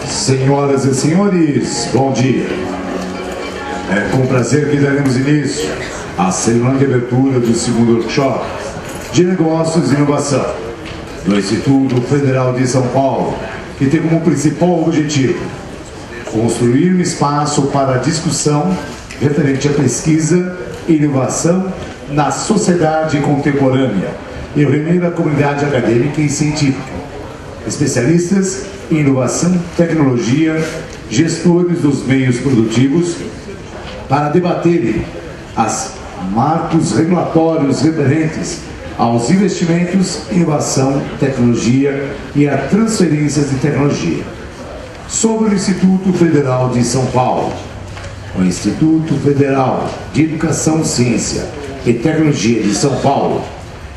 Senhoras e senhores, bom dia. É com prazer que daremos início à cerimônia de abertura do segundo workshop de Negócios e Inovação do Instituto Federal de São Paulo, que tem como principal objetivo construir um espaço para discussão referente à pesquisa e inovação na sociedade contemporânea e reunir a comunidade acadêmica e científica, especialistas em inovação, tecnologia, gestores dos meios produtivos, para debaterem os marcos regulatórios referentes aos investimentos, inovação, tecnologia e a transferências de tecnologia. Sobre o Instituto Federal de São Paulo. O Instituto Federal de Educação, Ciência e Tecnologia de São Paulo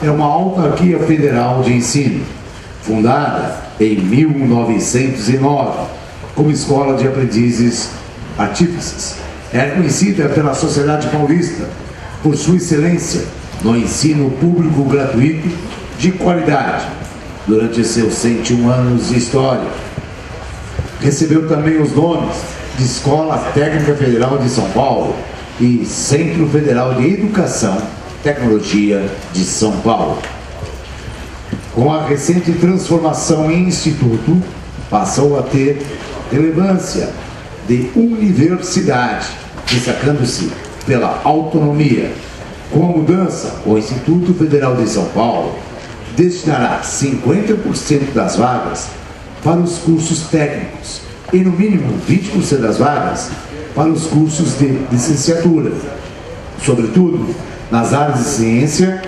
é uma autarquia federal de ensino, fundada em 1909 como escola de aprendizes artífices. É conhecida pela sociedade paulista por sua excelência no ensino público gratuito de qualidade durante seus 101 anos de história. Recebeu também os nomes de Escola Técnica Federal de São Paulo e Centro Federal de Educação e Tecnologia de São Paulo. Com a recente transformação em instituto, passou a ter relevância de universidade, destacando-se pela autonomia. Com a mudança, o Instituto Federal de São Paulo destinará 50% das vagas para os cursos técnicos e, no mínimo, 20% das vagas para os cursos de licenciatura, sobretudo nas áreas de ciência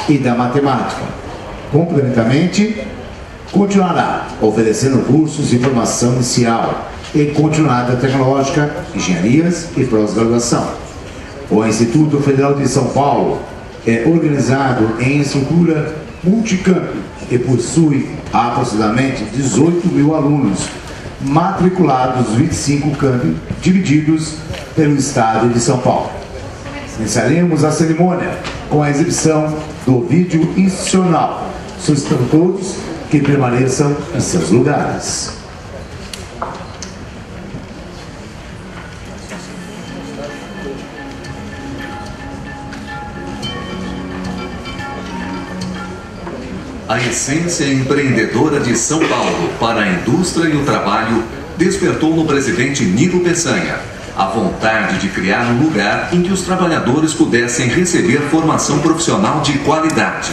e da matemática. Complementarmente, continuará oferecendo cursos de formação inicial e continuada tecnológica, engenharias e pós-graduação. O Instituto Federal de São Paulo é organizado em estrutura multicampo e possui aproximadamente 18 mil alunos matriculados nos 25 campos divididos pelo estado de São Paulo. Iniciaremos a cerimônia com a exibição do vídeo institucional. Solicitamos todos que permaneçam em seus lugares. A essência empreendedora de São Paulo para a indústria e o trabalho despertou no presidente Nilo Peçanha a vontade de criar um lugar em que os trabalhadores pudessem receber formação profissional de qualidade.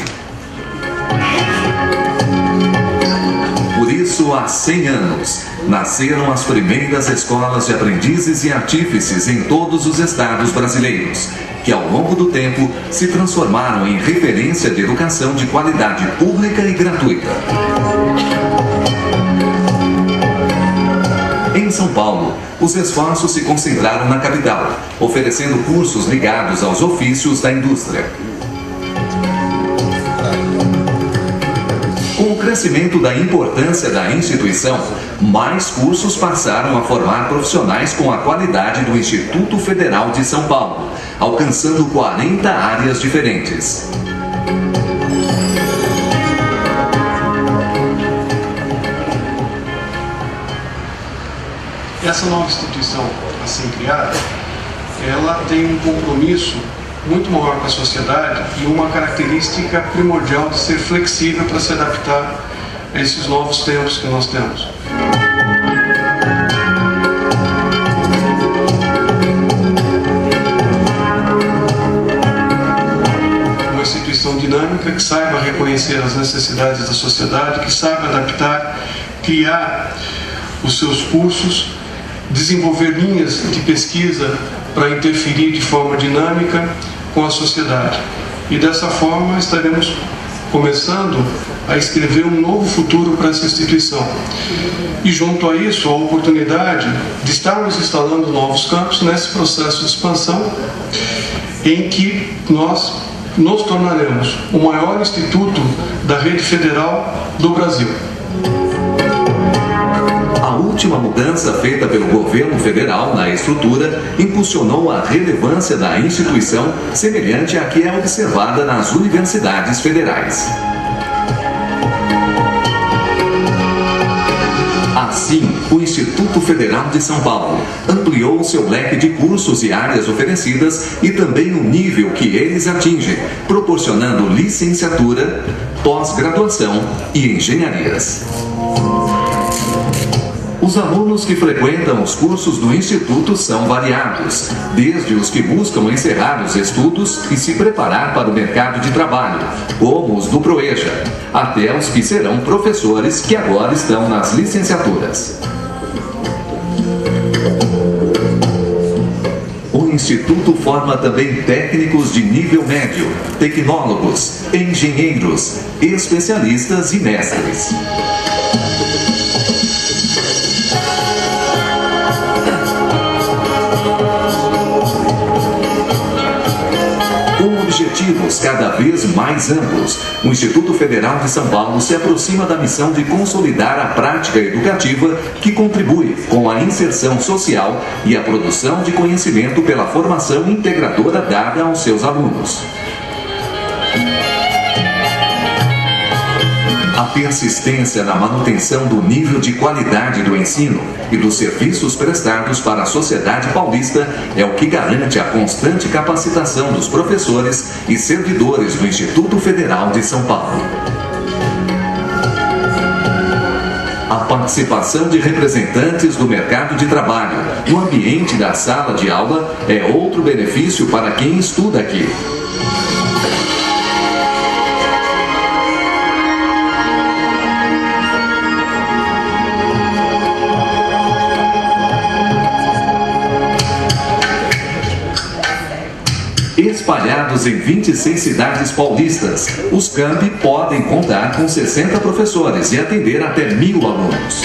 Por isso, há 100 anos, nasceram as primeiras escolas de aprendizes e artífices em todos os estados brasileiros, que ao longo do tempo se transformaram em referência de educação de qualidade pública e gratuita. Em São Paulo, os esforços se concentraram na capital, oferecendo cursos ligados aos ofícios da indústria. Com o crescimento da importância da instituição, mais cursos passaram a formar profissionais com a qualidade do Instituto Federal de São Paulo, alcançando 40 áreas diferentes. Essa nova instituição, assim criada, ela tem um compromisso muito maior com a sociedade e uma característica primordial de ser flexível para se adaptar a esses novos tempos que nós temos. Uma instituição dinâmica que saiba reconhecer as necessidades da sociedade, que saiba adaptar, criar os seus cursos, desenvolver linhas de pesquisa para interferir de forma dinâmica com a sociedade. E dessa forma estaremos começando a escrever um novo futuro para essa instituição. E junto a isso, a oportunidade de estarmos instalando novos campos nesse processo de expansão em que nós nos tornaremos o maior instituto da rede federal do Brasil. A última mudança feita pelo governo federal na estrutura impulsionou a relevância da instituição, semelhante à que é observada nas universidades federais. Assim, o Instituto Federal de São Paulo ampliou seu leque de cursos e áreas oferecidas e também o nível que eles atingem, proporcionando licenciatura, pós-graduação e engenharias. Os alunos que frequentam os cursos do Instituto são variados, desde os que buscam encerrar os estudos e se preparar para o mercado de trabalho, como os do Proeja, até os que serão professores que agora estão nas licenciaturas. O Instituto forma também técnicos de nível médio, tecnólogos, engenheiros, especialistas e mestres. Objetivos cada vez mais amplos, o Instituto Federal de São Paulo se aproxima da missão de consolidar a prática educativa que contribui com a inserção social e a produção de conhecimento pela formação integradora dada aos seus alunos. A persistência na manutenção do nível de qualidade do ensino e dos serviços prestados para a sociedade paulista é o que garante a constante capacitação dos professores e servidores do Instituto Federal de São Paulo. A participação de representantes do mercado de trabalho no ambiente da sala de aula é outro benefício para quem estuda aqui. Espalhados em 26 cidades paulistas, os campi podem contar com 60 professores e atender até 1.000 alunos.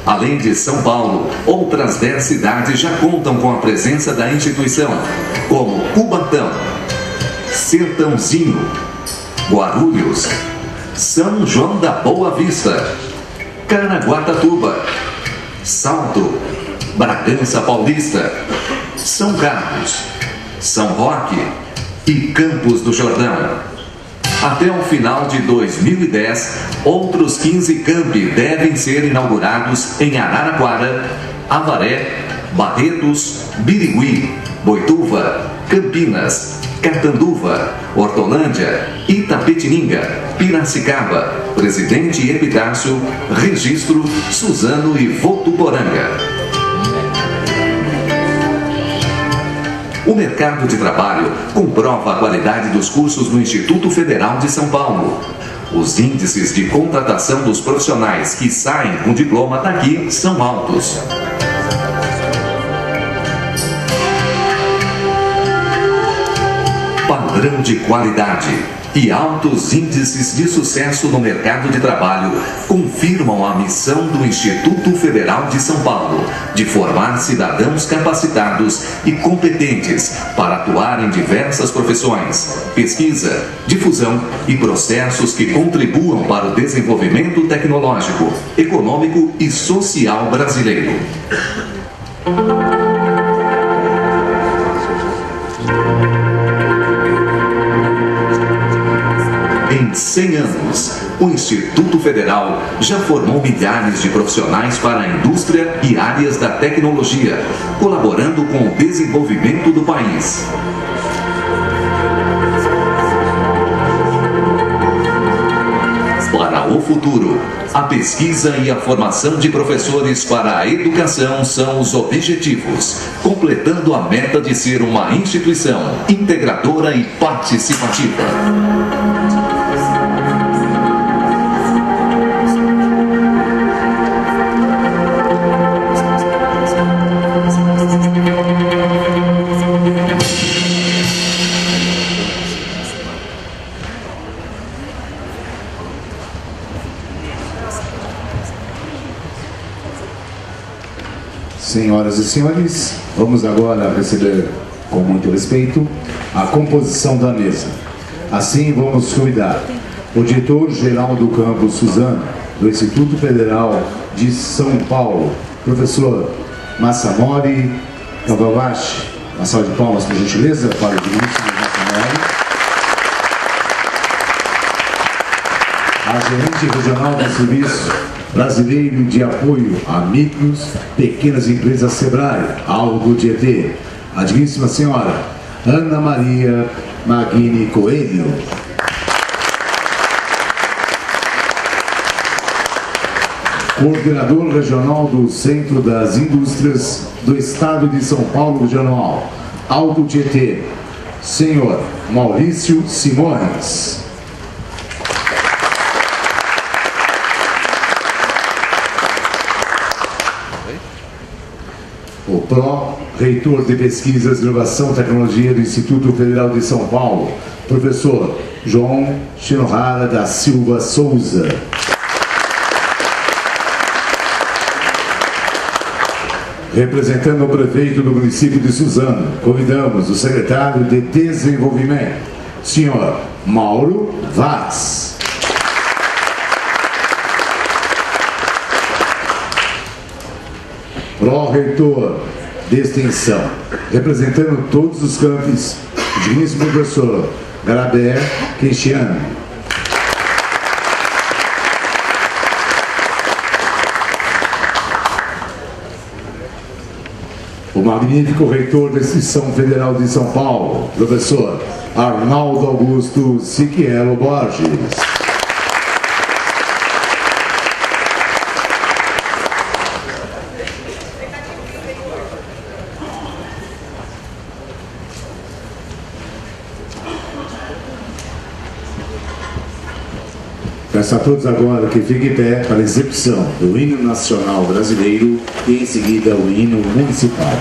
Além de São Paulo, outras 10 cidades já contam com a presença da instituição, como Cubatão, Sertãozinho, Guarulhos, São João da Boa Vista, Caraguatatuba, Salto, Bragança Paulista, São Carlos, São Roque e Campos do Jordão. Até o final de 2010, outros 15 campi devem ser inaugurados em Araraquara, Avaré, Barretos, Birigui, Boituva, Campinas, Catanduva, Hortolândia, Itapetininga, Piracicaba, Presidente Epitácio, Registro, Suzano e Votuporanga. O mercado de trabalho comprova a qualidade dos cursos no Instituto Federal de São Paulo. Os índices de contratação dos profissionais que saem com diploma daqui são altos. Padrão de qualidade e altos índices de sucesso no mercado de trabalho confirmam a missão do Instituto Federal de São Paulo de formar cidadãos capacitados e competentes para atuar em diversas profissões, pesquisa, difusão e processos que contribuam para o desenvolvimento tecnológico, econômico e social brasileiro. Em 100 anos, o Instituto Federal já formou milhares de profissionais para a indústria e áreas da tecnologia, colaborando com o desenvolvimento do país. Para o futuro, a pesquisa e a formação de professores para a educação são os objetivos, completando a meta de ser uma instituição integradora e participativa. Senhoras e senhores, vamos agora receber com muito respeito a composição da mesa. Assim vamos cuidar o diretor-geral do campus Suzano, do Instituto Federal de São Paulo, professor Masamori Kawabashi. Uma salva de palmas, por gentileza, para o digníssimo Masamori. A gerente regional do Serviço Brasileiro de Apoio a Micros, Pequenas Empresas Sebrae, Algo Tietê. A digníssima senhora Ana Maria Maguini Coelho. Coordenador Regional do Centro das Indústrias do Estado de São Paulo Regional, Alto Tietê, senhor Maurício Simões. O pró-reitor de Pesquisas, Inovação e Tecnologia do Instituto Federal de São Paulo, professor João Shinohara da Silva Souza. Representando o prefeito do município de Suzano, convidamos o secretário de Desenvolvimento, senhor Mauro Vaz. Pró-reitor de Extensão, representando todos os campos, o digníssimo professor Garabé Cristiano. O magnífico reitor da Instituição Federal de São Paulo, professor Arnaldo Augusto Siquielo Borges. Peço a todos agora que fiquem em pé para a execução do hino nacional brasileiro e em seguida o hino municipal.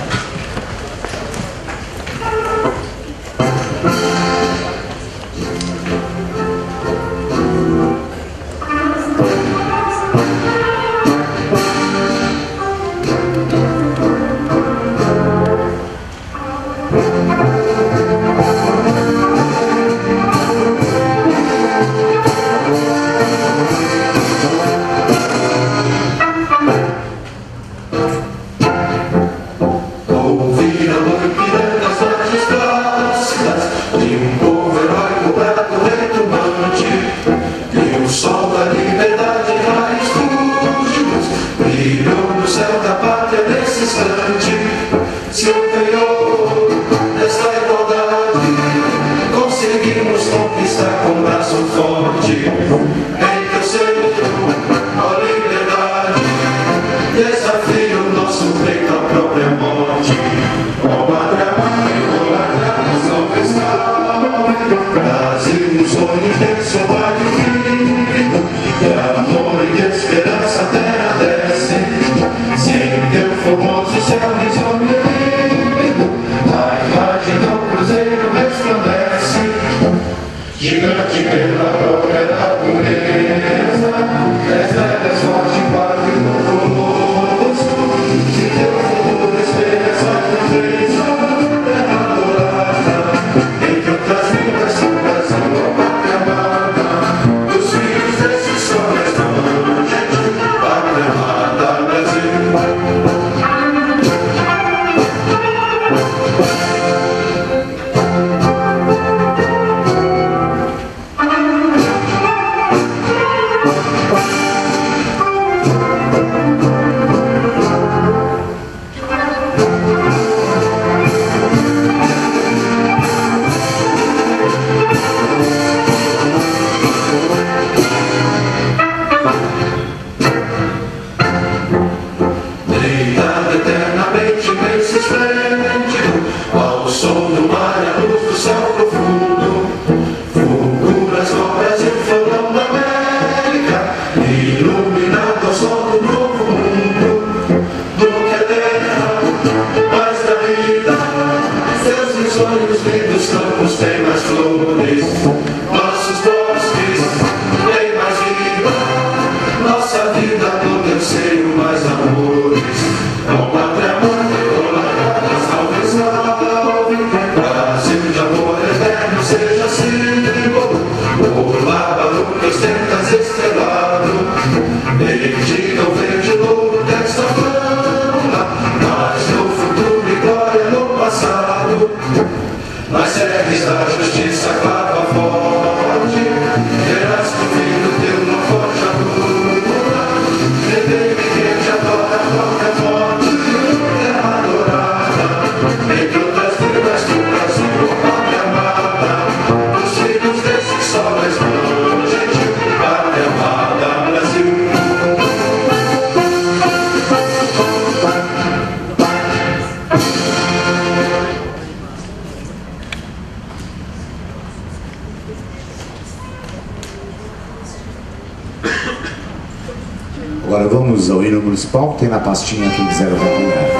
Agora vamos ao hino municipal, que tem na pastinha quem quiser acompanhar.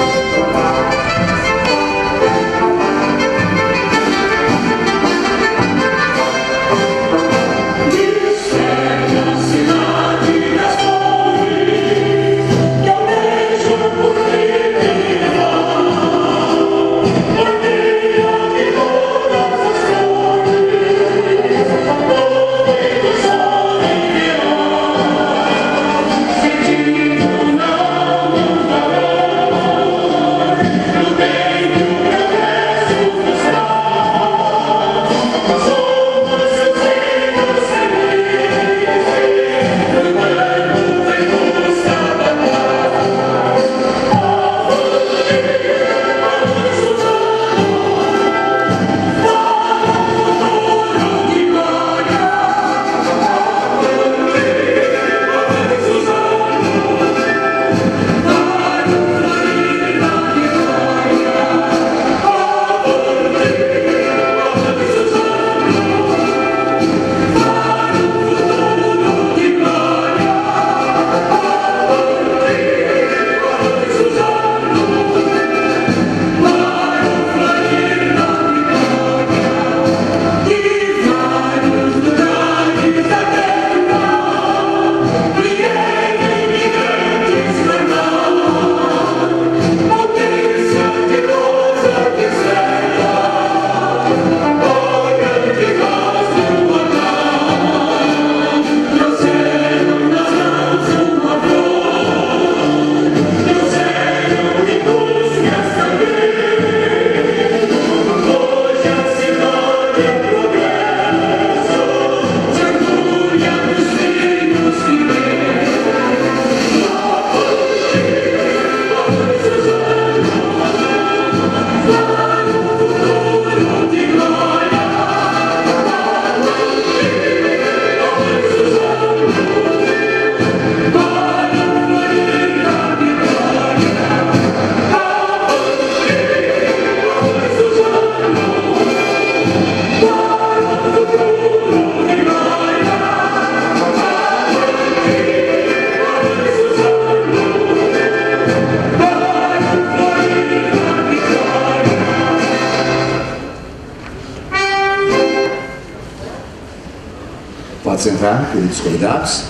Pode sentar, queridos convidados.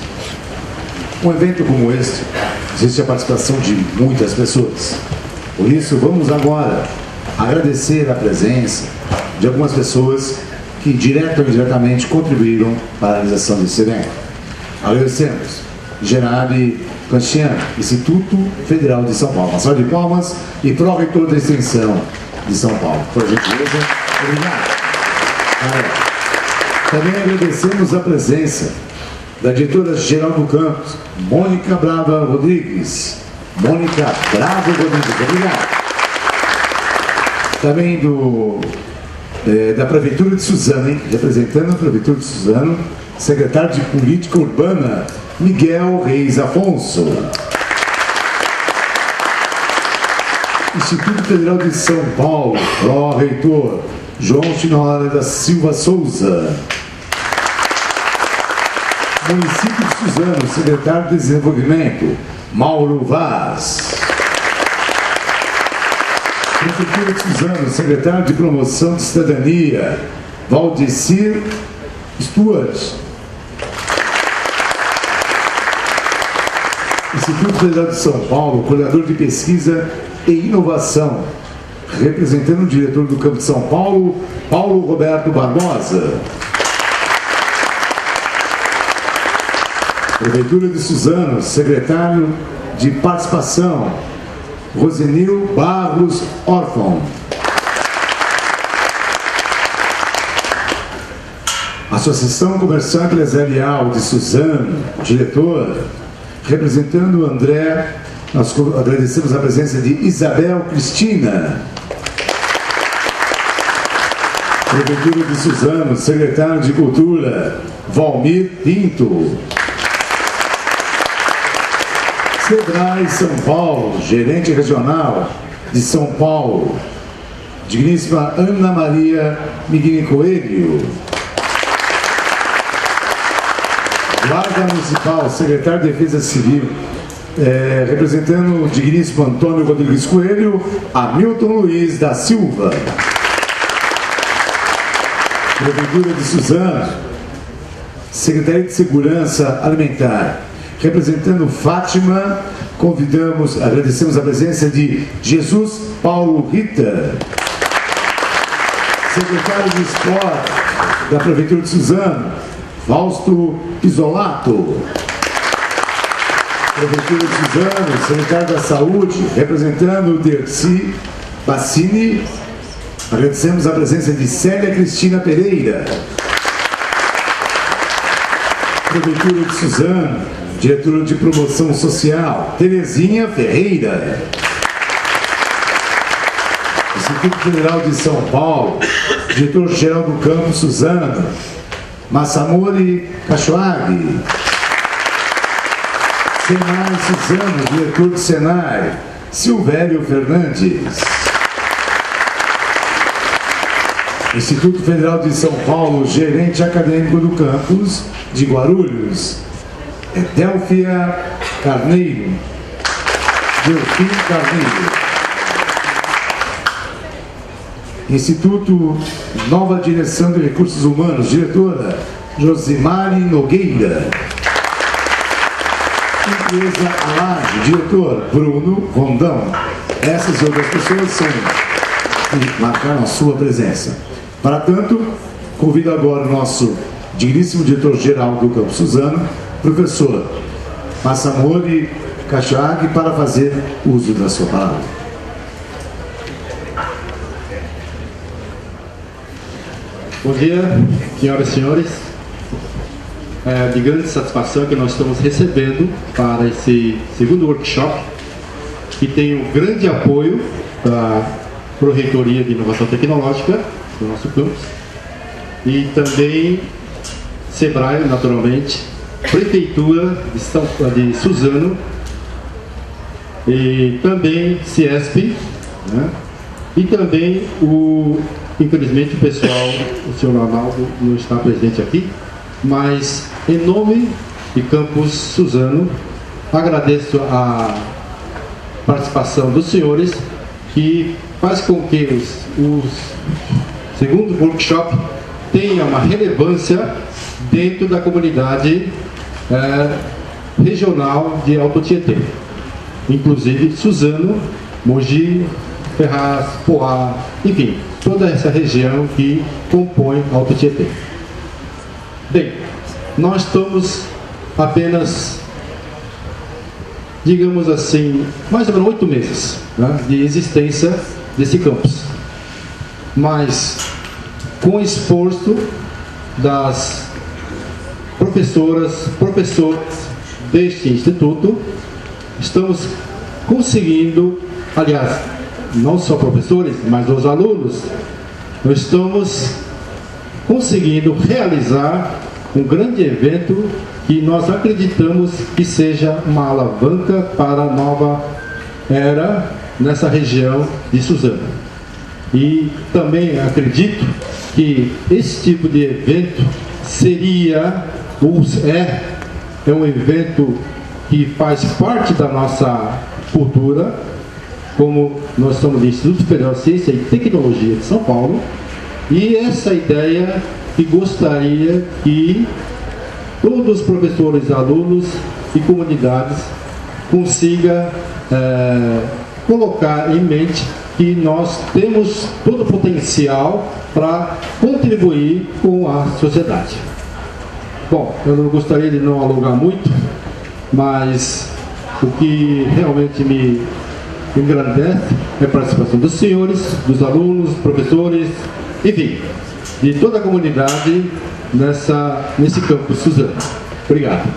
Um evento como este existe a participação de muitas pessoas. Por isso, vamos agora agradecer a presença de algumas pessoas que direta ou indiretamente contribuíram para a realização desse evento. Agradecemos Gerard Canchian, Instituto Federal de São Paulo. Uma salva de palmas e pró-reitor da extensão de São Paulo. Por gentileza, obrigado. Também agradecemos a presença da diretora-geral do campus, Mônica Brava Rodrigues. Mônica Brava Rodrigues, obrigado. Também da Prefeitura de Suzano, hein? Representando a Prefeitura de Suzano, secretário de Política Urbana, Miguel Reis Afonso. Instituto Federal de São Paulo, pró-reitor, João Chinora da Silva Souza. Município de Suzano, secretário de Desenvolvimento, Mauro Vaz. Prefeitura de Suzano, secretário de Promoção de Cidadania, Valdecir Stuart. Instituto Federal de São Paulo, coordenador de pesquisa e inovação, representando o diretor do Campo de São Paulo, Paulo Roberto Barbosa. Prefeitura de Suzano, secretário de Participação, Rosenil Barros Orfão. Associação Comercial Empresarial de Suzano, diretor, representando o André, nós agradecemos a presença de Isabel Cristina. Prefeitura de Suzano, secretário de Cultura, Valmir Pinto. Sebrae São Paulo, gerente regional de São Paulo, digníssima Ana Maria Miguini Coelho. Guarda Municipal, secretário de Defesa Civil, representando o digníssimo Antônio Rodrigues Coelho, Hamilton Luiz da Silva. Prefeitura de Suzano, Secretaria de Segurança Alimentar, representando Fátima, agradecemos a presença de Jesus Paulo Rita. Secretário de Esporte da Prefeitura de Suzano, Fausto Isolato. Prefeitura de Suzano, Secretário da Saúde, representando Dercy Bassini, agradecemos a presença de Célia Cristina Pereira. Prefeitura de Suzano, Diretora de Promoção Social, Terezinha Ferreira. Instituto Federal de São Paulo, Diretor-Geral do Campo Suzano, Massamori Cachoaghi. Senai Suzano, Diretor do Senai, Silvério Fernandes. Instituto Federal de São Paulo, Gerente Acadêmico do Campus de Guarulhos, Delfia Carneiro. Delfim Carneiro. Instituto Nova Direção de Recursos Humanos, diretora Josimari Nogueira. Empresa Alage, diretor Bruno Rondão. Essas e outras pessoas são que marcaram a sua presença. Para tanto, convido agora o nosso digníssimo diretor-geral do Campo Suzano, professor Massamori Cachoaghi, para fazer uso da sua palavra. Bom dia, senhoras e senhores. É de grande satisfação que nós estamos recebendo para esse segundo workshop, que tem um grande apoio da Pró-Reitoria de Inovação Tecnológica do nosso campus e também SEBRAE, naturalmente, Prefeitura de Suzano e também CIESP, né? E também infelizmente o pessoal, o senhor Arnaldo não está presente aqui, mas em nome de Campus Suzano, agradeço a participação dos senhores, que faz com que o segundo workshop tenha uma relevância dentro da comunidade regional de Alto Tietê, inclusive Suzano, Mogi, Ferraz, Poá, enfim, toda essa região que compõe Alto Tietê. Bem, nós estamos apenas, digamos assim, mais ou menos 8 meses, né, de existência desse campus, mas com esforço das professores deste instituto, estamos conseguindo, aliás, não só professores, mas os alunos, nós estamos conseguindo realizar um grande evento que nós acreditamos que seja uma alavanca para a nova era nessa região de Suzano. E também acredito que esse tipo de evento seria, é um evento que faz parte da nossa cultura, como nós somos do Instituto Federal de Ciência e Tecnologia de São Paulo, e essa ideia que gostaria que todos os professores, alunos e comunidades consigam colocar em mente que nós temos todo o potencial para contribuir com a sociedade. Bom, eu não gostaria de não alongar muito, mas o que realmente me engrandece é a participação dos senhores, dos alunos, professores, enfim, de toda a comunidade nesse campus Suzano. Obrigado.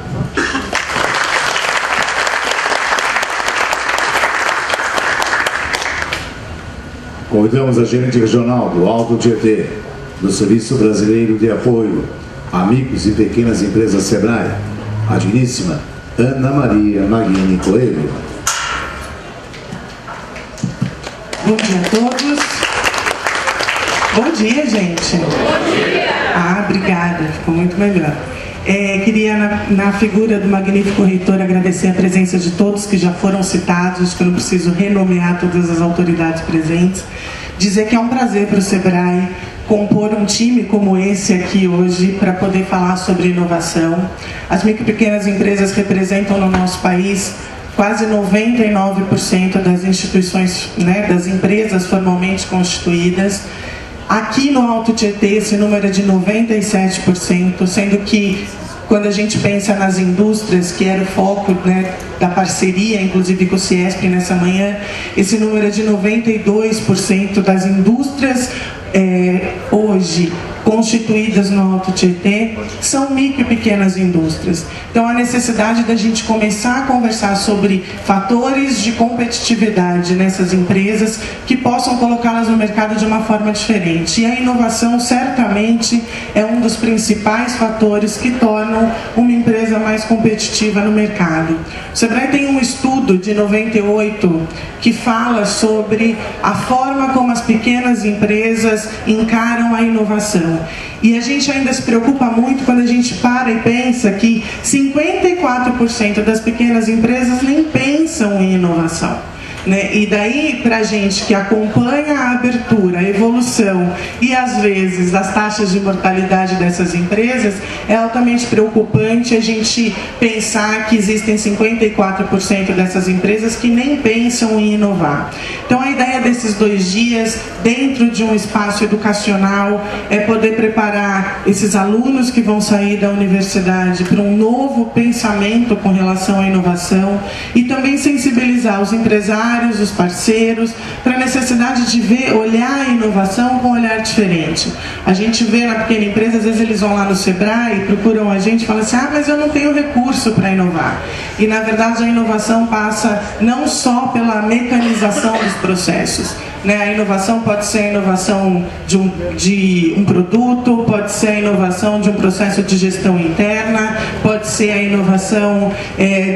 Convidamos a gerente regional do Alto Tietê, do Serviço Brasileiro de Apoio a Micros e Pequenas Empresas SEBRAE, a digníssima Ana Maria Marini Coelho. Bom dia a todos. Bom dia, gente. Bom dia. Obrigada, ficou muito melhor. Queria, na figura do magnífico reitor, agradecer a presença de todos que já foram citados, que eu não preciso renomear todas as autoridades presentes. Dizer que é um prazer para o SEBRAE compor um time como esse aqui hoje para poder falar sobre inovação. As micro e pequenas empresas representam no nosso país quase 99% das instituições, das empresas formalmente constituídas. Aqui no Alto Tietê esse número é de 97%, sendo que quando a gente pensa nas indústrias, que era o foco da parceria, inclusive com o CIESP nessa manhã, esse número é de 92% das indústrias hoje constituídas no Alto Tietê são micro e pequenas indústrias. Então, a necessidade da gente começar a conversar sobre fatores de competitividade nessas empresas que possam colocá-las no mercado de uma forma diferente. E a inovação, certamente, é um dos principais fatores que tornam uma empresa mais competitiva no mercado. O SEBRAE tem um estudo de 98 que fala sobre a forma como as pequenas empresas encaram a inovação. E a gente ainda se preocupa muito quando a gente para e pensa que 54% das pequenas empresas nem pensam em inovação. E daí, para a gente que acompanha a abertura, a evolução e, às vezes, as taxas de mortalidade dessas empresas, é altamente preocupante a gente pensar que existem 54% dessas empresas que nem pensam em inovar. Então, a ideia desses 2 dias, dentro de um espaço educacional, é poder preparar esses alunos que vão sair da universidade para um novo pensamento com relação à inovação e também sensibilizar os empresários, os parceiros, para a necessidade de olhar a inovação com um olhar diferente. A gente vê na pequena empresa, às vezes eles vão lá no SEBRAE, procuram a gente e falam assim, mas eu não tenho recurso para inovar. E na verdade a inovação passa não só pela mecanização dos processos. A inovação pode ser a inovação de um produto, pode ser a inovação de um processo de gestão interna, pode ser a inovação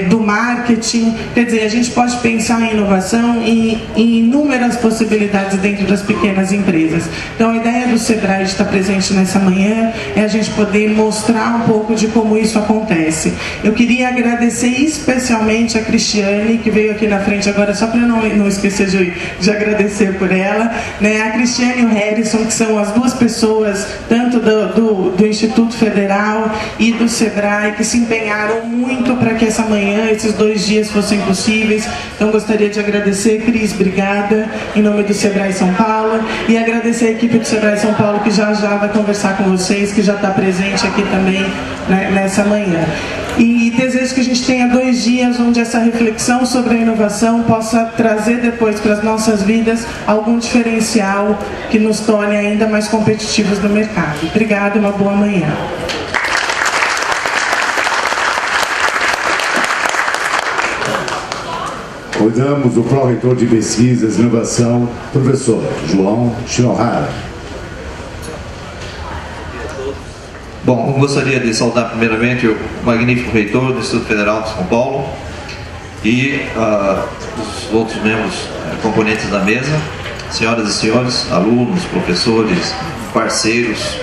do marketing. Quer dizer, a gente pode pensar em inovação em inúmeras possibilidades dentro das pequenas empresas. Então, a ideia do SEBRAE de estar presente nessa manhã é a gente poder mostrar um pouco de como isso acontece. Eu queria agradecer especialmente a Cristiane, que veio aqui na frente agora, só para não esquecer de agradecer por ela, a Cristiane e o Harrison, que são as duas pessoas, tanto do Instituto Federal e do SEBRAE, que se empenharam muito para que essa manhã, esses 2 dias fossem possíveis. Então, gostaria de agradecer, Cris, obrigada, em nome do SEBRAE São Paulo, e agradecer a equipe do SEBRAE São Paulo, que já vai conversar com vocês, que já está presente aqui também nessa manhã. E desejo que a gente tenha 2 dias onde essa reflexão sobre a inovação possa trazer depois para as nossas vidas algum diferencial que nos torne ainda mais competitivos no mercado. Obrigada, uma boa manhã. Convidamos o pró-reitor de Pesquisas e Inovação, professor João Shinohara. Bom, eu gostaria de saudar primeiramente o magnífico reitor do Instituto Federal de São Paulo e os outros membros, componentes da mesa, senhoras e senhores, alunos, professores, parceiros.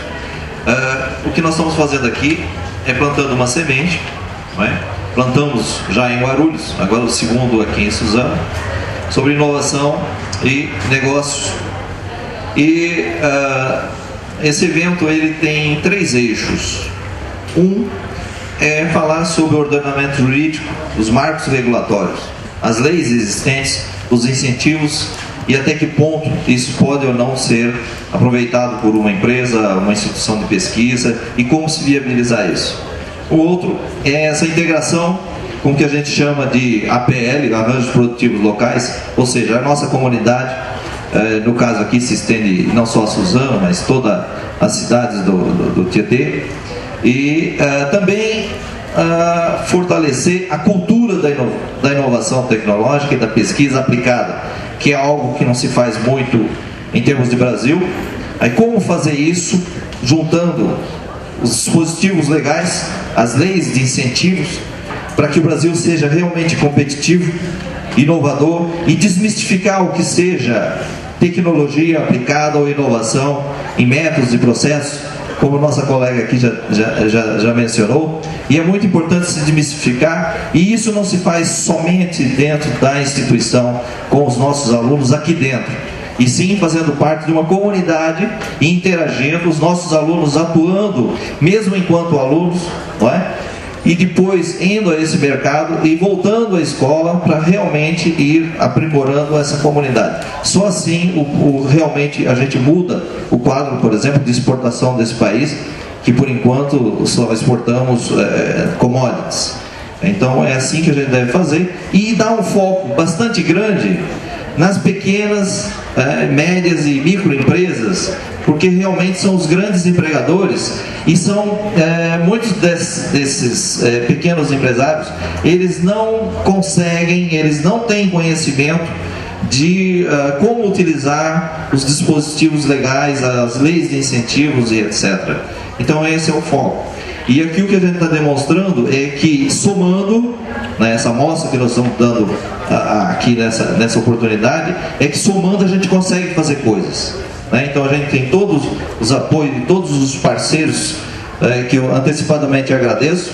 O que nós estamos fazendo aqui é plantando uma semente, não é? Plantamos já em Guarulhos, agora o segundo aqui em Suzano, sobre inovação e negócios. E esse evento ele tem 3 eixos. Um é falar sobre o ordenamento jurídico, os marcos regulatórios, as leis existentes, os incentivos e até que ponto isso pode ou não ser aproveitado por uma empresa, uma instituição de pesquisa e como se viabilizar isso. O outro é essa integração com o que a gente chama de APL, Arranjos Produtivos Locais, ou seja, a nossa comunidade, no caso aqui se estende não só a Suzano, mas todas as cidades do Tietê, e também fortalecer a cultura da inovação tecnológica e da pesquisa aplicada, que é algo que não se faz muito em termos de Brasil. Aí como fazer isso juntando os dispositivos legais, as leis de incentivos, para que o Brasil seja realmente competitivo, inovador e desmistificar o que seja tecnologia aplicada ou inovação em métodos e processos como nossa colega aqui já mencionou, e é muito importante se desmistificar, e isso não se faz somente dentro da instituição, com os nossos alunos aqui dentro, e sim fazendo parte de uma comunidade e interagindo, os nossos alunos atuando, mesmo enquanto alunos, não é? E depois indo a esse mercado e voltando à escola para realmente ir aprimorando essa comunidade. Só assim realmente a gente muda o quadro, por exemplo, de exportação desse país, que por enquanto só exportamos commodities. Então é assim que a gente deve fazer, e dar um foco bastante grande nas pequenas, médias e microempresas, porque realmente são os grandes empregadores, e são muitos desses pequenos empresários, eles não conseguem, eles não têm conhecimento de como utilizar os dispositivos legais, as leis de incentivos e etc. Então esse é o foco. E aqui o que a gente está demonstrando é que, somando, né, essa amostra que nós estamos dando aqui nessa oportunidade, é que somando a gente consegue fazer coisas, né? Então a gente tem todos os apoios de todos os parceiros, que eu antecipadamente agradeço.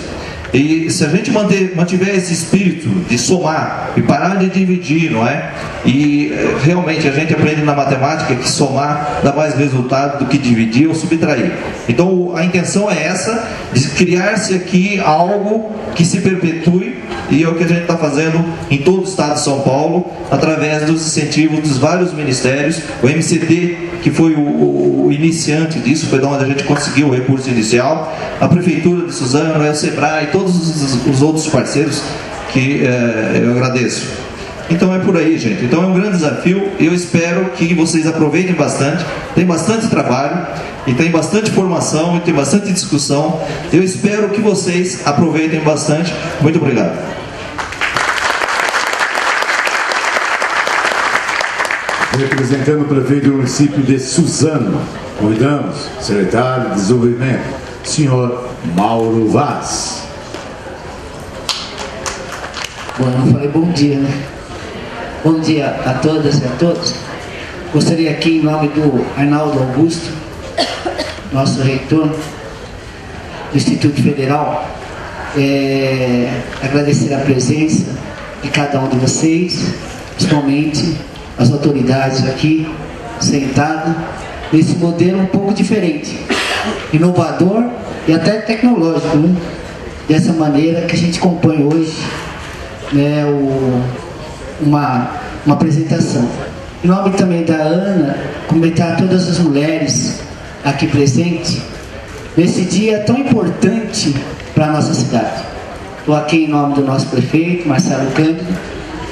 E se a gente mantiver esse espírito de somar e parar de dividir, não é? E realmente a gente aprende na matemática que somar dá mais resultado do que dividir ou subtrair. Então a intenção é essa, de criar-se aqui algo que se perpetue, e é o que a gente está fazendo em todo o estado de São Paulo, através dos incentivos dos vários ministérios. O MCT, que foi o iniciante disso, foi de onde a gente conseguiu o recurso inicial, a Prefeitura de Suzano, o Sebrae, todos os outros parceiros que eu agradeço. Então é por aí, gente. Então é um grande desafio. Eu espero que vocês aproveitem bastante. Tem bastante trabalho, e tem bastante formação, e tem bastante discussão. Eu espero que vocês aproveitem bastante. Muito obrigado. Representando o prefeito do município de Suzano, convidamos o secretário de Desenvolvimento, senhor Mauro Vaz. Bom, eu falei bom dia, né? Bom dia a todas e a todos. Gostaria aqui, em nome do Arnaldo Augusto, nosso reitor do Instituto Federal, agradecer a presença de cada um de vocês, principalmente as autoridades aqui sentadas, nesse modelo um pouco diferente, inovador e até tecnológico, né? Dessa maneira que a gente compõe hoje, né, uma apresentação. Em nome também da Ana, cumprimentar todas as mulheres aqui presentes, nesse dia tão importante para a nossa cidade. Estou aqui em nome do nosso prefeito, Marcelo Cândido,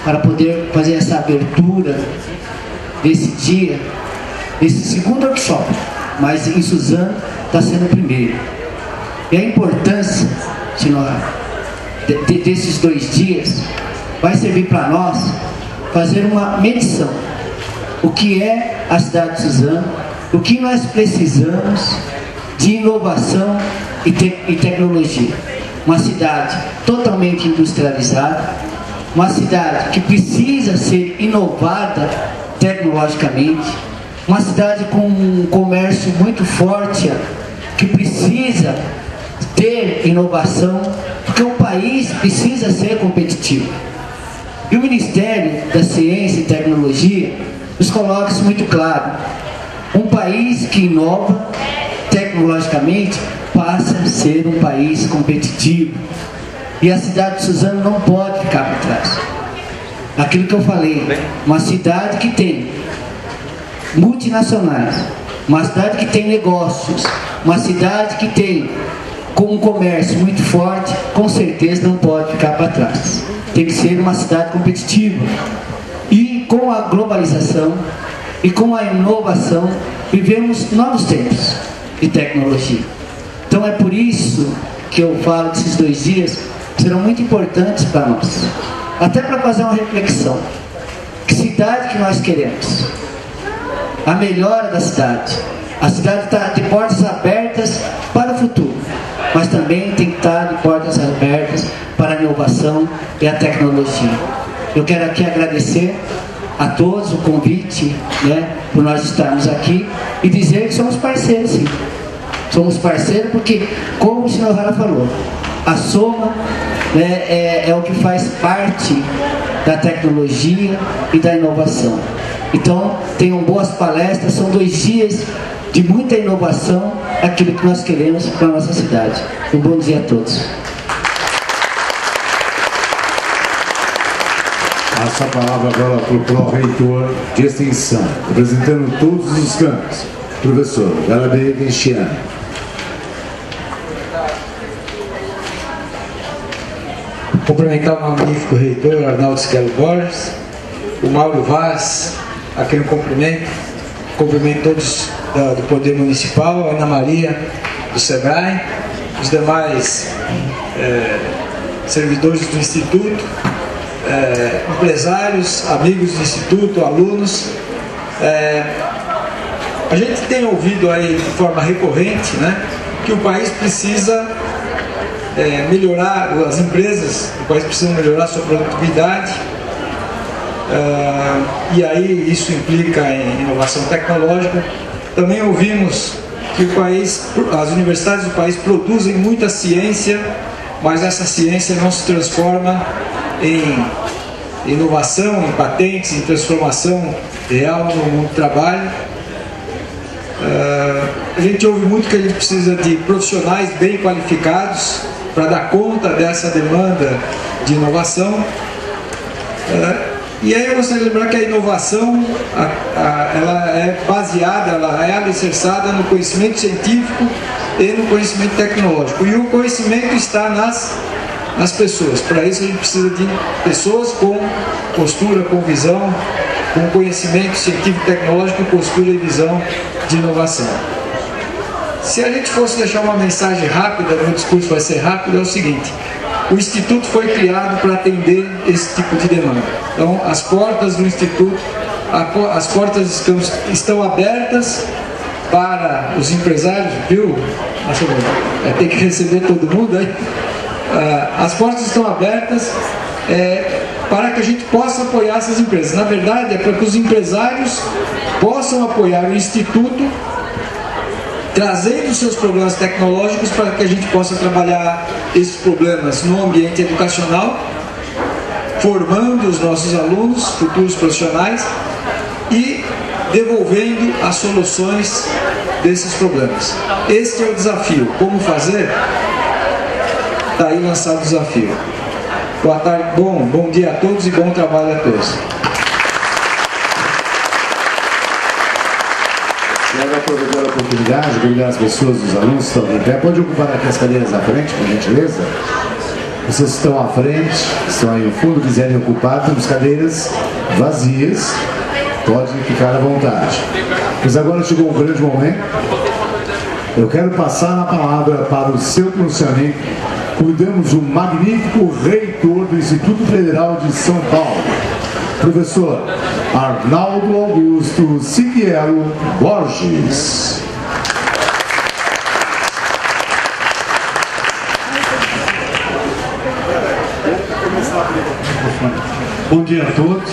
para poder fazer essa abertura desse dia, desse segundo workshop, mas em Suzano está sendo o primeiro. E a importância desses 2 dias vai servir para nós fazer uma medição. O que é a cidade de Suzano, o que nós precisamos de inovação e tecnologia. Uma cidade totalmente industrializada, uma cidade que precisa ser inovada tecnologicamente, uma cidade com um comércio muito forte, que precisa ter inovação, porque o país precisa ser competitivo. E o Ministério da Ciência e Tecnologia nos coloca isso muito claro. Um país que inova tecnologicamente passa a ser um país competitivo. E a cidade de Suzano não pode ficar para trás. Aquilo que eu falei, uma cidade que tem multinacionais, uma cidade que tem negócios, uma cidade que tem com um comércio muito forte, com certeza não pode ficar para trás. Tem que ser uma cidade competitiva. E com a globalização e com a inovação, vivemos novos tempos de tecnologia. Então é por isso que eu falo que esses 2 dias serão muito importantes para nós, até para fazer uma reflexão. Que cidade que nós queremos? A melhora da cidade. A cidade está de portas abertas para o futuro, mas também tem que estar de portas abertas para a inovação e a tecnologia. Eu quero aqui agradecer a todos o convite, né, por nós estarmos aqui, e dizer que somos parceiros, sim. Somos parceiros porque, como o senhor Hara falou, a soma é o que faz parte da tecnologia e da inovação. Então, tenham boas palestras, são 2 dias de muita inovação, aquilo que nós queremos para a nossa cidade. Um bom dia a todos. Passa a palavra agora para o pró-reitor de extensão, representando todos os campos, professor Garabé Cristiano. Cumprimentar o magnífico reitor Arnaldo Schiello Borges, o Mauro Vaz, a quem eu cumprimento todos do Poder Municipal, a Ana Maria do SEBRAE, os demais servidores do Instituto, empresários, amigos do Instituto, alunos. A gente tem ouvido aí de forma recorrente, né, que o país precisa melhorar, as empresas do país precisam melhorar sua produtividade, e aí isso implica em inovação tecnológica. Também ouvimos que as universidades do país produzem muita ciência, mas essa ciência não se transforma em inovação, em patentes, em transformação real no mundo do trabalho. A gente ouve muito que a gente precisa de profissionais bem qualificados para dar conta dessa demanda de inovação. E aí eu gostaria de lembrar que a inovação ela é baseada, ela é alicerçada no conhecimento científico e no conhecimento tecnológico. E o conhecimento está nas pessoas. Para isso a gente precisa de pessoas com postura, com visão, com conhecimento científico, tecnológico, postura e visão de inovação. Se a gente fosse deixar uma mensagem rápida, meu discurso vai ser rápido, é o seguinte: o Instituto foi criado para atender esse tipo de demanda. Então, as portas do Instituto, as portas estão abertas para os empresários, viu? Tem que receber todo mundo aí. As portas estão abertas para que a gente possa apoiar essas empresas. Na verdade, é para que os empresários possam apoiar o Instituto, trazendo seus problemas tecnológicos para que a gente possa trabalhar esses problemas no ambiente educacional, formando os nossos alunos, futuros profissionais, e devolvendo as soluções desses problemas. Este é o desafio. Como fazer? Está aí lançado o desafio. Boa tarde, bom dia a todos e bom trabalho a todos. Quero aproveitar a oportunidade de convidar as pessoas, os alunos que estão em pé. Pode ocupar aqui as cadeiras à frente, por gentileza? Vocês que estão à frente, que estão aí no fundo, quiserem ocupar, temos cadeiras vazias, pode ficar à vontade. Mas agora chegou um grande momento. Eu quero passar a palavra para o seu pronunciamento. Convidamos o magnífico reitor do Instituto Federal de São Paulo, professor Arnaldo Augusto Schiello Borges. Bom dia a todos.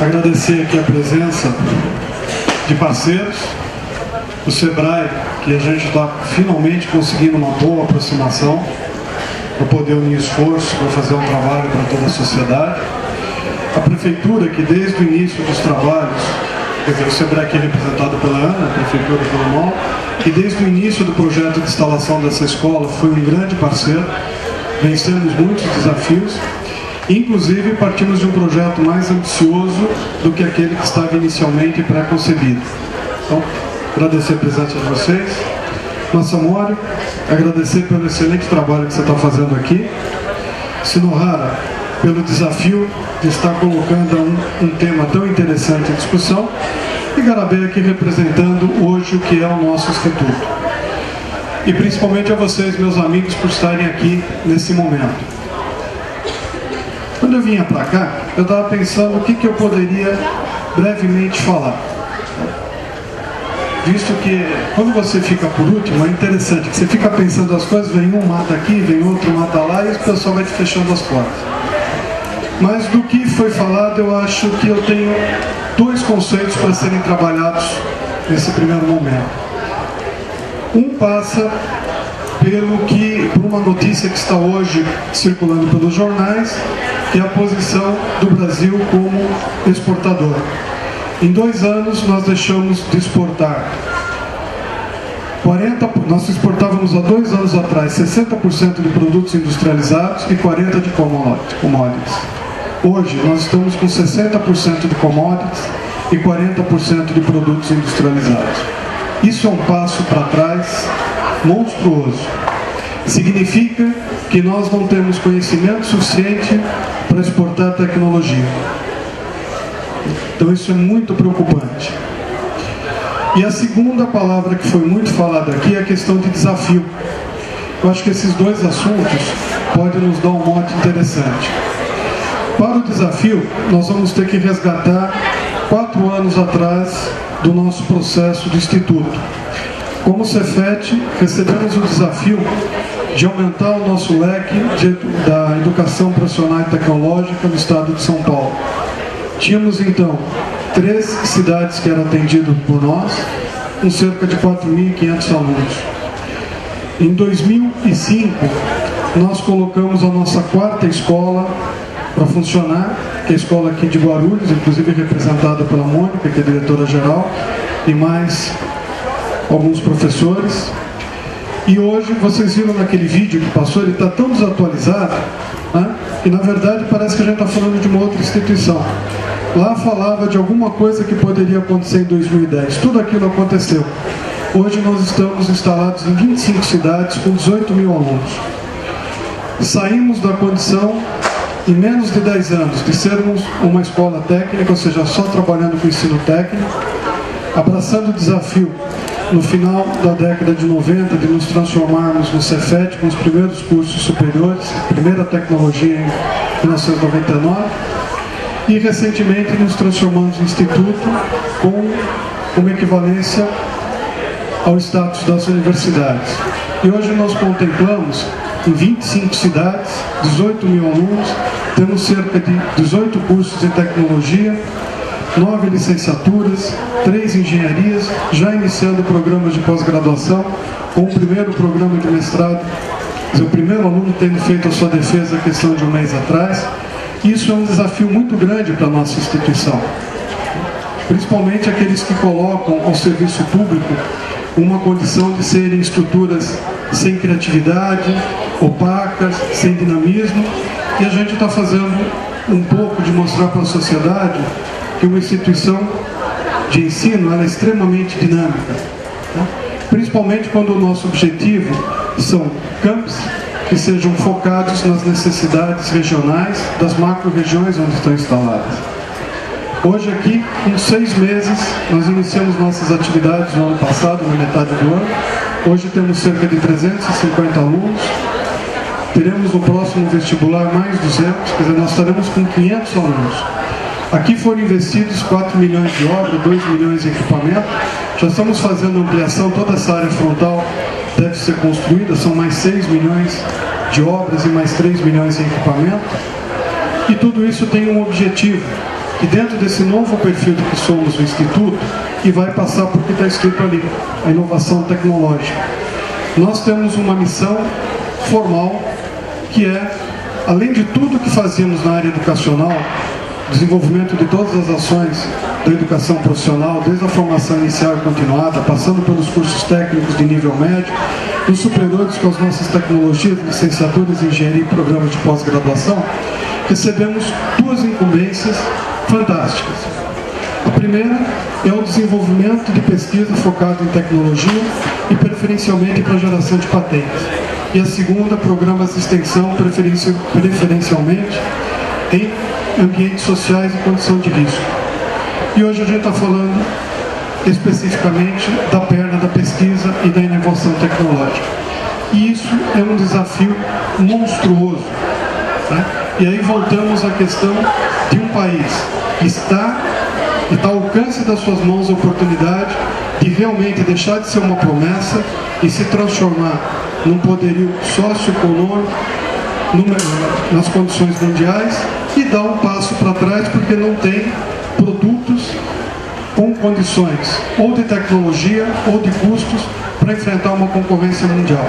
Agradecer aqui a presença de parceiros, o SEBRAE, que a gente está finalmente conseguindo uma boa aproximação para poder unir esforços para fazer um trabalho para toda a sociedade. A Prefeitura, que desde o início dos trabalhos, quer dizer, o SEBRAE aqui é representado pela Ana, a Prefeitura pelo MOL, que desde o início do projeto de instalação dessa escola foi um grande parceiro, vencemos muitos desafios. Inclusive, partimos de um projeto mais ambicioso do que aquele que estava inicialmente pré-concebido. Então, agradecer a presença de vocês. Massamori, agradecer pelo excelente trabalho que você está fazendo aqui. Shinohara, pelo desafio de estar colocando um tema tão interessante em discussão. E Garabé aqui representando hoje o que é o nosso Instituto. E principalmente a vocês, meus amigos, por estarem aqui nesse momento. Quando eu vinha para cá, eu estava pensando o que eu poderia brevemente falar. Visto que quando você fica por último, é interessante que você fica pensando as coisas, vem um mata aqui, vem outro mata lá, e o pessoal vai te fechando as portas. Mas do que foi falado, eu acho que eu tenho dois conceitos para serem trabalhados nesse primeiro momento. Um passa por uma notícia que está hoje circulando pelos jornais, que é a posição do Brasil como exportador. Em 2 anos nós deixamos de exportar. Nós exportávamos há 2 anos atrás 60% de produtos industrializados e 40% de commodities. Hoje nós estamos com 60% de commodities e 40% de produtos industrializados. Isso é um passo para trás monstruoso. Significa que nós não temos conhecimento suficiente para exportar tecnologia. Então isso é muito preocupante. E a segunda palavra que foi muito falada aqui é a questão de desafio. Eu acho que esses 2 assuntos podem nos dar um mote interessante. Para o desafio, nós vamos ter que resgatar 4 anos atrás do nosso processo de instituto. Como Cefet, recebemos o desafio de aumentar o nosso leque da educação profissional e tecnológica no estado de São Paulo. Tínhamos então 3 cidades que eram atendidas por nós, com cerca de 4.500 alunos. Em 2005, nós colocamos a nossa 4ª escola para funcionar, que é a escola aqui de Guarulhos, inclusive representada pela Mônica, que é diretora-geral, e mais alguns professores. E hoje, vocês viram naquele vídeo que passou, ele está tão desatualizado, né, que na verdade parece que a gente está falando de uma outra instituição. Lá falava de alguma coisa que poderia acontecer em 2010. Tudo aquilo aconteceu. Hoje nós estamos instalados em 25 cidades com 18 mil alunos. Saímos da condição, em menos de 10 anos, de sermos uma escola técnica, ou seja, só trabalhando com ensino técnico, abraçando o desafio no final da década de 90 de nos transformarmos no Cefet com os primeiros cursos superiores, primeira tecnologia em 1999, e recentemente nos transformamos em instituto com uma equivalência ao status das universidades. E hoje nós contemplamos em 25 cidades, 18 mil alunos, temos cerca de 18 cursos de tecnologia, 9 licenciaturas, 3 engenharias, já iniciando programas de pós-graduação, com o primeiro programa de mestrado, o primeiro aluno tendo feito a sua defesa a questão de um mês atrás. Isso é um desafio muito grande para a nossa instituição, principalmente aqueles que colocam ao serviço público uma condição de serem estruturas sem criatividade, opacas, sem dinamismo, e a gente está fazendo um pouco de mostrar para a sociedade que uma instituição de ensino ela é extremamente dinâmica, né? Principalmente quando o nosso objetivo são campos que sejam focados nas necessidades regionais das macro-regiões onde estão instaladas. Hoje aqui, em 6 meses, nós iniciamos nossas atividades no ano passado, na metade do ano. Hoje temos cerca de 350 alunos. Teremos no próximo vestibular mais 200, quer dizer, nós estaremos com 500 alunos. Aqui foram investidos 4 milhões de obra, 2 milhões em equipamento. Já estamos fazendo ampliação, toda essa área frontal deve ser construída, são mais 6 milhões de obras e mais 3 milhões em equipamento. E tudo isso tem um objetivo, que dentro desse novo perfil do que somos o Instituto, e vai passar por que está escrito ali, a inovação tecnológica. Nós temos uma missão formal, que é, além de tudo que fazemos na área educacional, desenvolvimento de todas as ações da educação profissional, desde a formação inicial e continuada, passando pelos cursos técnicos de nível médio, os superiores com as nossas tecnologias, licenciaturas, engenharia e programas de pós-graduação, recebemos 2 incumbências fantásticas. A primeira é o desenvolvimento de pesquisa focado em tecnologia e preferencialmente para geração de patentes. E a segunda, programas de extensão preferencialmente em ambientes sociais e condição de risco. E hoje a gente está falando especificamente da perna da pesquisa e da inovação tecnológica. E isso é um desafio monstruoso, né? E aí voltamos à questão de um país que está ao alcance das suas mãos a oportunidade de realmente deixar de ser uma promessa e se transformar num poderio socioeconômico nas condições mundiais, e dar um passo para trás porque não tem produtos com condições ou de tecnologia ou de custos para enfrentar uma concorrência mundial.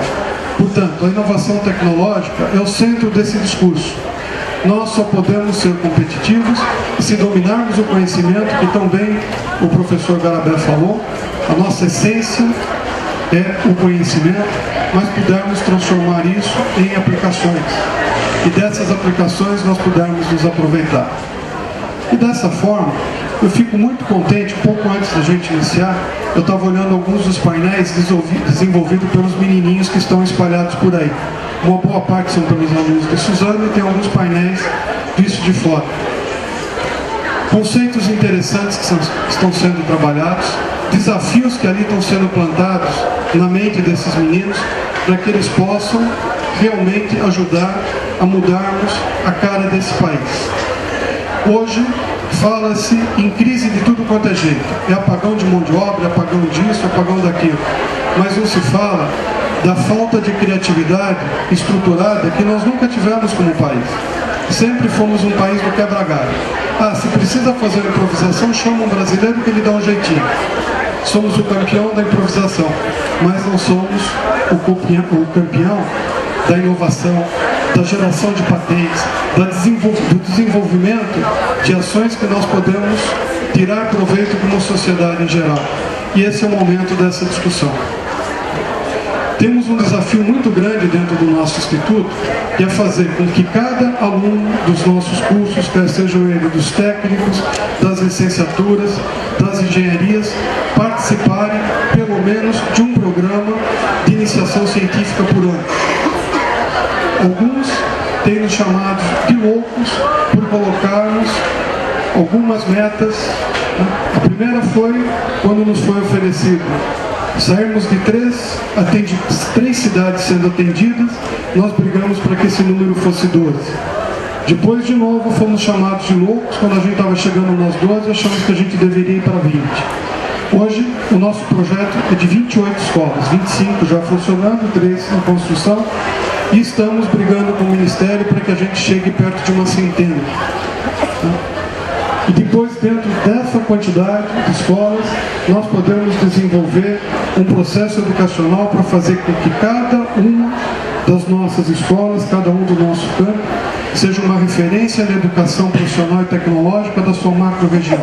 Portanto, a inovação tecnológica é o centro desse discurso. Nós só podemos ser competitivos se dominarmos o conhecimento, que também o professor Garabé falou. A nossa essência é o conhecimento, mas pudermos transformar isso em aplicações. E dessas aplicações nós pudermos nos aproveitar. E dessa forma, eu fico muito contente, um pouco antes da gente iniciar, eu estava olhando alguns dos painéis desenvolvidos pelos menininhos que estão espalhados por aí. Uma boa parte são pelos alunos de Suzano e tem alguns painéis visto de fora. Conceitos interessantes que estão sendo trabalhados, desafios que ali estão sendo plantados na mente desses meninos, para que eles possam realmente ajudar a mudarmos a cara desse país. Hoje, fala-se em crise de tudo quanto é jeito. É apagão de mão de obra, apagão disso, apagão daquilo. Mas não se fala da falta de criatividade estruturada que nós nunca tivemos como país. Sempre fomos um país do quebra-galho. Se precisa fazer improvisação, chama um brasileiro que ele dá um jeitinho. Somos o campeão da improvisação, mas não somos o campeão da inovação, da geração de patentes, do desenvolvimento de ações que nós podemos tirar proveito como sociedade em geral. E esse é o momento dessa discussão. Temos um desafio muito grande dentro do nosso instituto, que é fazer com que cada aluno dos nossos cursos, quer sejam eles dos técnicos, das licenciaturas, das engenharias, participarem pelo menos de um programa de iniciação científica por ano. Alguns têm nos chamado de loucos por colocarmos algumas metas. A primeira foi quando nos foi oferecido sairmos de três cidades sendo atendidas, nós brigamos para que esse número fosse 12. Depois, de novo, fomos chamados de loucos quando a gente estava chegando nas 12, achamos que a gente deveria ir para 20. Hoje, o nosso projeto é de 28 escolas, 25 já funcionando, 3 em construção, e estamos brigando com o Ministério para que a gente chegue perto de uma centena. E depois, dentro dessa quantidade de escolas, nós podemos desenvolver um processo educacional para fazer com que cada uma das nossas escolas, cada um do nosso campo, seja uma referência na educação profissional e tecnológica da sua macro-região.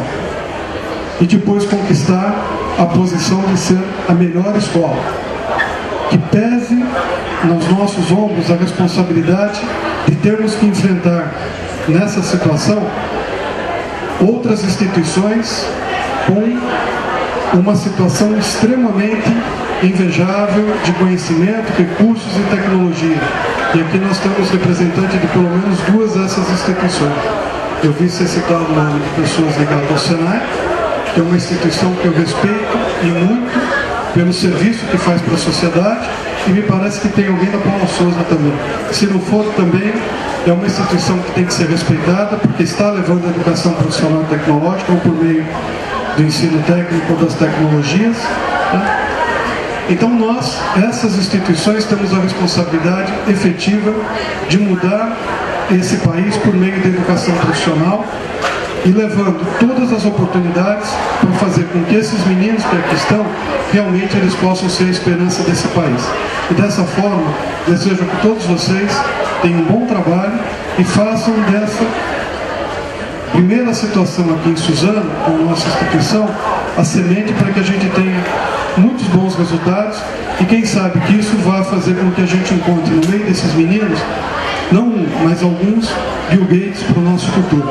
E depois conquistar a posição de ser a melhor escola. Que pese nos nossos ombros a responsabilidade de termos que enfrentar nessa situação outras instituições com uma situação extremamente invejável de conhecimento, recursos e tecnologia. E aqui nós temos representantes de pelo menos 2 dessas instituições. Eu vi ser citado o nome de pessoas ligadas ao Senai, que é uma instituição que eu respeito e muito pelo serviço que faz para a sociedade, e me parece que tem alguém da Paulo Souza também. Se não for também, é uma instituição que tem que ser respeitada, porque está levando a educação profissional e tecnológica, ou por meio do ensino técnico ou das tecnologias. Então nós, essas instituições, temos a responsabilidade efetiva de mudar esse país por meio da educação profissional e levando todas as oportunidades para fazer com que esses meninos que aqui estão, realmente eles possam ser a esperança desse país. E dessa forma, desejo que todos vocês tenham um bom trabalho e façam dessa primeira situação aqui em Suzano, com a nossa instituição, a semente para que a gente tenha muitos bons resultados e quem sabe que isso vai fazer com que a gente encontre no meio desses meninos, não um, mas alguns Bill Gates para o nosso futuro.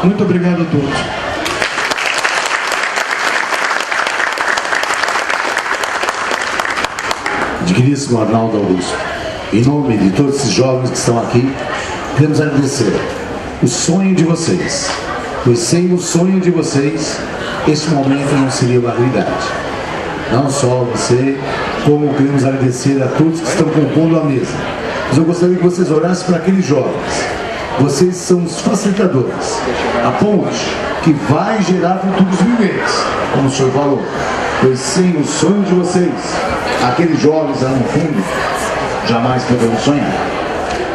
Muito obrigado a todos. Digníssimo Arnaldo Augusto, em nome de todos esses jovens que estão aqui, queremos agradecer o sonho de vocês, pois sem o sonho de vocês, esse momento não seria uma realidade. Não só você, como queremos agradecer a todos que estão compondo a mesa. Mas eu gostaria que vocês olhassem para aqueles jovens. Vocês são os facilitadores, a ponte que vai gerar futuros viventes, como o senhor falou. Pois sem o sonho de vocês, aqueles jovens lá no fundo jamais poderão sonhar.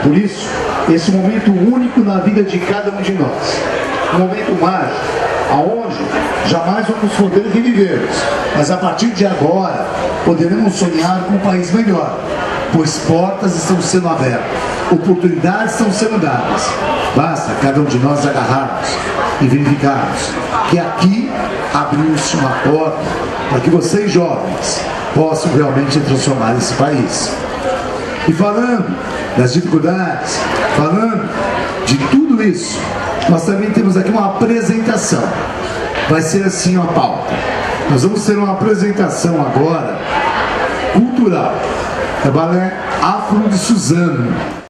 Por isso, esse momento único na vida de cada um de nós. Um momento mágico, aonde jamais vamos poder vivermos, mas a partir de agora poderemos sonhar com um país melhor, pois portas estão sendo abertas, oportunidades estão sendo dadas. Basta cada um de nós agarrarmos e verificarmos que aqui abriu-se uma porta para que vocês jovens possam realmente transformar esse país. E falando das dificuldades, falando de tudo isso, nós também temos aqui uma apresentação. Vai ser assim uma pauta. Nós vamos ter uma apresentação agora cultural. É balé Afro de Suzano.